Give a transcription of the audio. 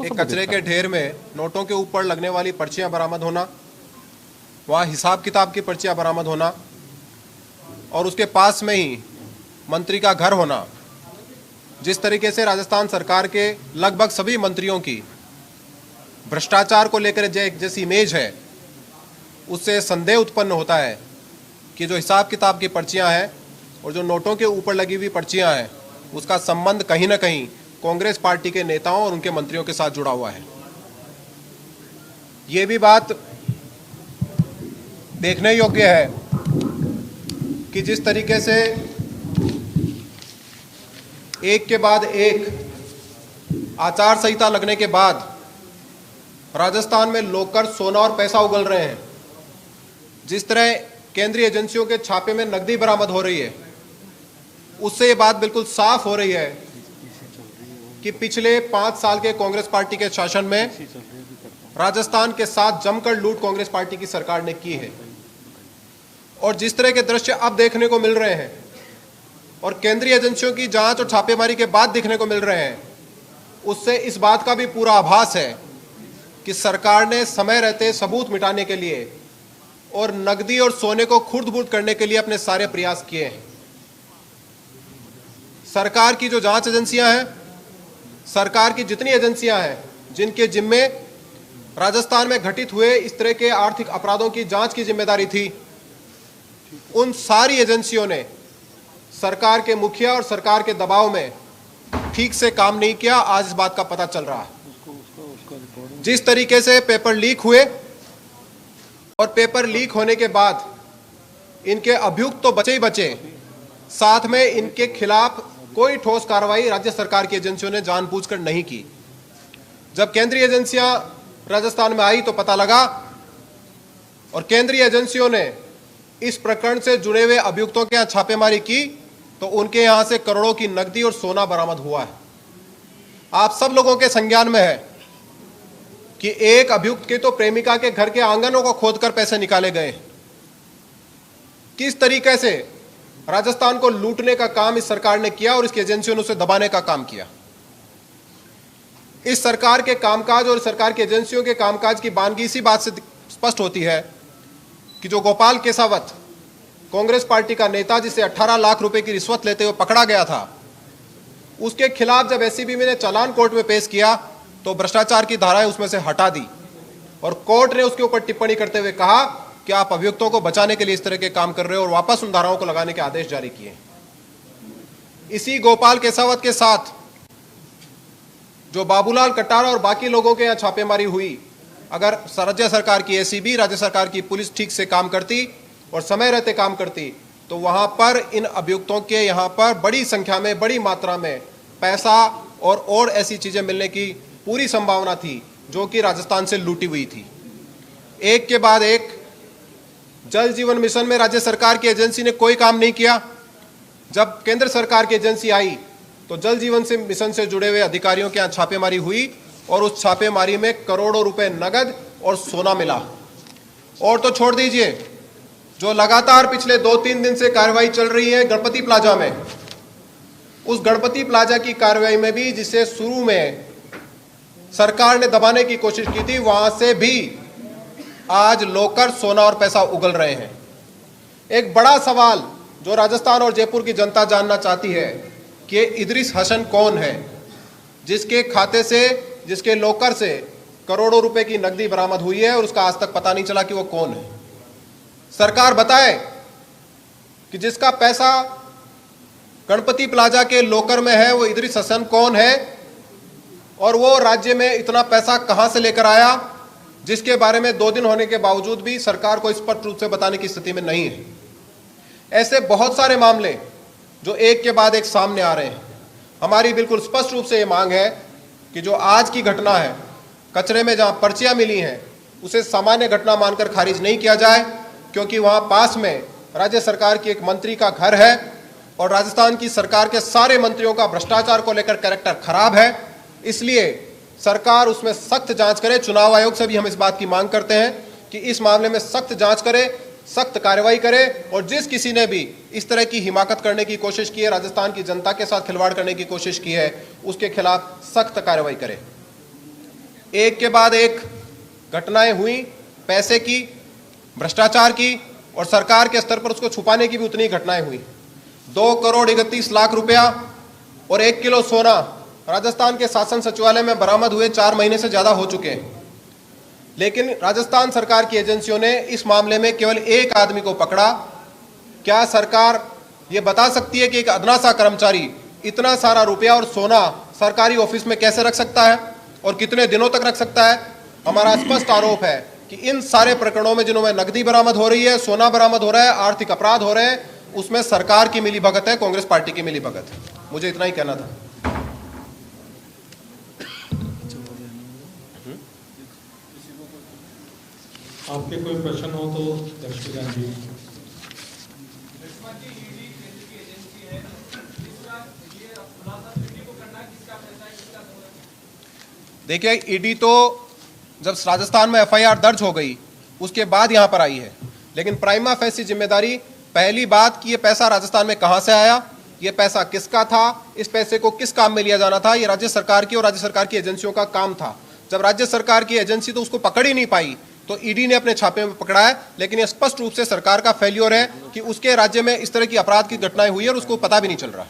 एक कचरे के ढेर में नोटों के ऊपर लगने वाली पर्चियां बरामद होना, वहाँ हिसाब किताब की पर्चियां बरामद होना और उसके पास में ही मंत्री का घर होना, जिस तरीके से राजस्थान सरकार के लगभग सभी मंत्रियों की भ्रष्टाचार को लेकर जैसी इमेज है, उससे संदेह उत्पन्न होता है कि जो हिसाब किताब की पर्चियां हैं और जो नोटों के ऊपर लगी हुई पर्चियां हैं, उसका संबंध कहीं ना कहीं कांग्रेस पार्टी के नेताओं और उनके मंत्रियों के साथ जुड़ा हुआ है। ये भी बात देखने योग्य है कि जिस तरीके से एक के बाद एक आचार संहिता लगने के बाद राजस्थान में लोकर सोना और पैसा उगल रहे हैं, जिस तरह केंद्रीय एजेंसियों के छापे में नकदी बरामद हो रही है, उससे ये बात बिल्कुल साफ हो रही है कि पिछले 5 साल के कांग्रेस पार्टी के शासन में राजस्थान के साथ जमकर लूट कांग्रेस पार्टी की सरकार ने की है। और जिस तरह के दृश्य अब देखने को मिल रहे हैं और केंद्रीय एजेंसियों की जांच और छापेमारी के बाद देखने को मिल रहे हैं, उससे इस बात का भी पूरा आभास है कि सरकार ने समय रहते सबूत मिटाने के लिए और नकदी और सोने को खुर्द-बुर्द करने के लिए अपने सारे प्रयास किए हैं। सरकार की जो जांच एजेंसियां हैं, सरकार की जितनी एजेंसियां हैं जिनके जिम्मे राजस्थान में घटित हुए इस तरह के आर्थिक अपराधों की जांच की जिम्मेदारी थी, उन सारी एजेंसियों ने सरकार के मुखिया और सरकार के दबाव में ठीक से काम नहीं किया। आज इस बात का पता चल रहा है। जिस तरीके से पेपर लीक हुए और पेपर लीक होने के बाद इनके अभियुक्त तो बचे ही बचे, साथ में इनके खिलाफ कोई ठोस कार्रवाई राज्य सरकार की एजेंसियों ने जानबूझकर नहीं की। जब केंद्रीय एजेंसियां राजस्थान में आई तो पता लगा और केंद्रीय एजेंसियों ने इस प्रकरण से जुड़े हुए अभियुक्तों के यहां छापेमारी की तो उनके यहां से करोड़ों की नकदी और सोना बरामद हुआ है। आप सब लोगों के संज्ञान में है कि एक अभियुक्त के तो प्रेमिका के घर के आंगनों को खोदकर पैसे निकाले गए। किस तरीके से राजस्थान को लूटने का काम इस सरकार ने किया और इसकी एजेंसियों ने उसे दबाने का काम किया। इस सरकार के कामकाज और सरकार की एजेंसियों के कामकाज की बानगी इसी बात से स्पष्ट होती है कि जो गोपाल केसावत कांग्रेस पार्टी का नेता, जिसे 18 लाख रुपए की रिश्वत लेते हुए पकड़ा गया था, उसके खिलाफ जब एसीबी ने चालान कोर्ट में पेश किया तो भ्रष्टाचार की धाराएं उसमें से हटा दी और कोर्ट ने उसके ऊपर टिप्पणी करते हुए कहा कि आप अभियुक्तों को बचाने के लिए इस तरह के काम कर रहे हो और वापस उन धाराओं को लगाने के आदेश जारी किए। इसी गोपाल केसावत के साथ जो बाबूलाल कटारा और बाकी लोगों के यहाँ छापेमारी हुई, अगर राज्य सरकार की एसीबी, राज्य सरकार की पुलिस ठीक से काम करती और समय रहते काम करती तो वहां पर इन अभियुक्तों के यहाँ पर बड़ी संख्या में, बड़ी मात्रा में पैसा और ऐसी चीजें मिलने की पूरी संभावना थी जो कि राजस्थान से लूटी हुई थी। एक के बाद एक जल जीवन मिशन में राज्य सरकार की एजेंसी ने कोई काम नहीं किया। जब केंद्र सरकार की एजेंसी आई तो जल जीवन से मिशन से जुड़े हुए अधिकारियों के यहाँ छापेमारी हुई और उस छापेमारी में करोड़ों रुपए नगद और सोना मिला। और तो छोड़ दीजिए, जो लगातार पिछले 2-3 दिन से कार्रवाई चल रही है गणपति प्लाजा में, उस गणपति प्लाजा की कार्रवाई में भी जिसे शुरू में सरकार ने दबाने की कोशिश की थी, वहां से भी आज लोकर सोना और पैसा उगल रहे हैं। एक बड़ा सवाल जो राजस्थान और जयपुर की जनता जानना चाहती है कि इदरीस हसन कौन है, जिसके खाते से, जिसके लोकर से करोड़ों रुपए की नकदी बरामद हुई है और उसका आज तक पता नहीं चला कि वो कौन है। सरकार बताए कि जिसका पैसा गणपति प्लाजा के लोकर में है वो इदरीस हसन कौन है और वो राज्य में इतना पैसा कहां से लेकर आया, जिसके बारे में 2 दिन होने के बावजूद भी सरकार को स्पष्ट रूप से बताने की स्थिति में नहीं है। ऐसे बहुत सारे मामले जो एक के बाद एक सामने आ रहे हैं। हमारी बिल्कुल स्पष्ट रूप से ये मांग है कि जो आज की घटना है, कचरे में जहां पर्चियां मिली हैं, उसे सामान्य घटना मानकर खारिज नहीं किया जाए, क्योंकि वहां पास में राज्य सरकार की एक मंत्री का घर है और राजस्थान की सरकार के सारे मंत्रियों का भ्रष्टाचार को लेकर कैरेक्टर खराब है। इसलिए सरकार उसमें सख्त जांच करे। चुनाव आयोग से भी हम इस बात की मांग करते हैं कि इस मामले में सख्त जांच करे, सख्त कार्रवाई करे और जिस किसी ने भी इस तरह की हिमाकत करने की कोशिश की है, राजस्थान की जनता के साथ खिलवाड़ करने की कोशिश की है, उसके खिलाफ सख्त कार्रवाई करे। एक के बाद एक घटनाएं हुई, पैसे की, भ्रष्टाचार की, और सरकार के स्तर पर उसको छुपाने की भी उतनी घटनाएं हुई। 2,31,00,000 रुपया और 1 किलो सोना राजस्थान के शासन सचिवालय में बरामद हुए 4 महीने से ज्यादा हो चुके हैं, लेकिन राजस्थान सरकार की एजेंसियों ने इस मामले में केवल एक आदमी को पकड़ा। क्या सरकार ये बता सकती है कि एक अदना सा कर्मचारी इतना सारा रुपया और सोना सरकारी ऑफिस में कैसे रख सकता है और कितने दिनों तक रख सकता है? हमारा स्पष्ट आरोप है कि इन सारे प्रकरणों में जिनमें नकदी बरामद हो रही है, सोना बरामद हो रहा है, आर्थिक अपराध हो रहे हैं, उसमें सरकार की मिलीभगत है, कांग्रेस पार्टी की मिलीभगत है। मुझे इतना ही कहना था। आपके कोई प्रश्न हो तो लक्ष्मीकांत जी। देखिए, ईडी तो जब राजस्थान में एफआईआर दर्ज हो गई उसके बाद यहां पर आई है, लेकिन प्राइमा फेसी जिम्मेदारी, पहली बात कि ये पैसा राजस्थान में कहां से आया, ये पैसा किसका था, इस पैसे को किस काम में लिया जाना था, ये राज्य सरकार की और राज्य सरकार की एजेंसियों का काम था। जब राज्य सरकार की एजेंसी तो उसको पकड़ ही नहीं पाई, तो ईडी ने अपने छापे में पकड़ा है, लेकिन यह स्पष्ट रूप से सरकार का फेल्योर है कि उसके राज्य में इस तरह की अपराध की घटनाएं हुई और उसको पता भी नहीं चल रहा।